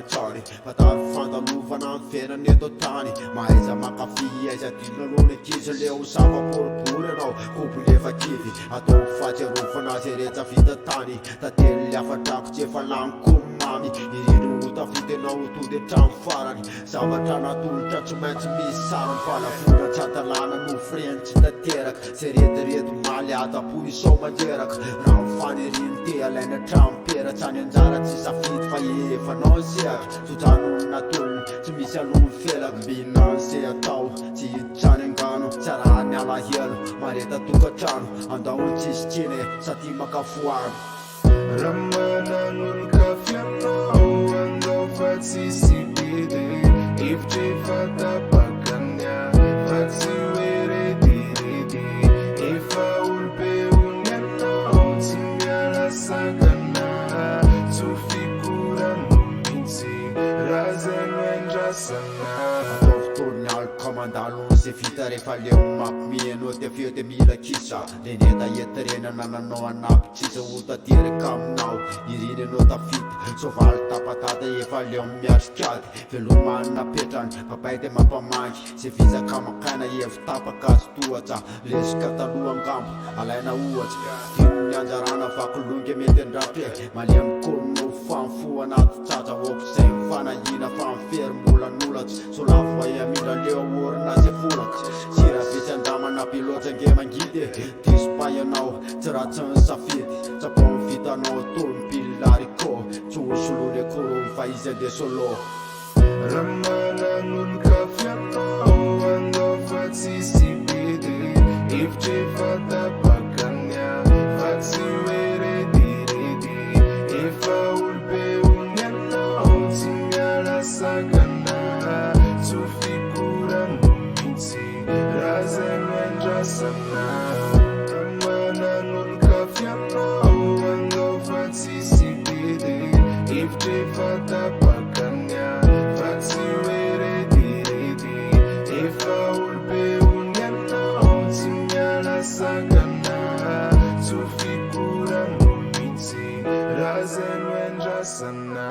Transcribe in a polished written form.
Tari matavy fandalovana ny fiainany eto tany mahaiza makafy aiza dinanao ankizy leo zava-boribory anao kobolefa kivy atao fahatsiarovana azy rehetra vita tany tately afatrako tsy efa laniko mamy irino ho tafity anao tody hatramy farany zavatra natolotra tsy maintsy misy sarany falavona tsy atalana no freny tsy tanteraka zay retireto maly ata-po isao manjeraka raha mifaniriny te alaina hatramy pera tsy any anjara tsy safidy fa efanao sehatra sojanony natolony tsy misy alony felaka mbinany zay atao tsy hiditrany angano tsy raha ny alahelo mareta tokatrano andaony tsisy tsiny sady makafoano raha manan'olo kafianao andao fa tsisy bidy hevitry fatapakanya fa tsy hoe rediredy efa olo-beony anao tsy miala sakana tsy fikorano mihitsy raha zay no endrasana fotoany alika mandalo zay vita rehefa leo mampimenao ty aveo te mila kisa le neta etirenana nanao anampitsisa ho tateraka aminao iriny anao tafity sovaly tapatata efa leo miatrikady velomany napetrany papay te mampamangy zay vizaka makaina evo tapaka azy tohatra lesika taloha angambo alaina ohatsy dino ny anjarana vakolongy mety andrape maliamy kono fanfo anaty tsaja oko zay mifanahina fa miferimbolan'olatsy solafo ay amindra leo orina zay volaka sira vitsy andamana pilotra nge mangidy dispay anao tsy raha tsy ny safidy tsapao mivitanao tolo mpilarikô tsy hosolony akoro fa izy ande solo raha manan'olo kafianao andao fa tsisy bidy hevitry fatapakanya fa tsy hoe rediredy efa olo-beony anao tsy miala sakana tsy fikorano mihitsy raha zay no endrasana raha manan'olo kafianao andao fa tsisy bidy hevitry fatapakanya fa tsy hoe rediredy efa olo-beony anao tsy miala sakana tsy fikorano mihitsy raha zay no endrasana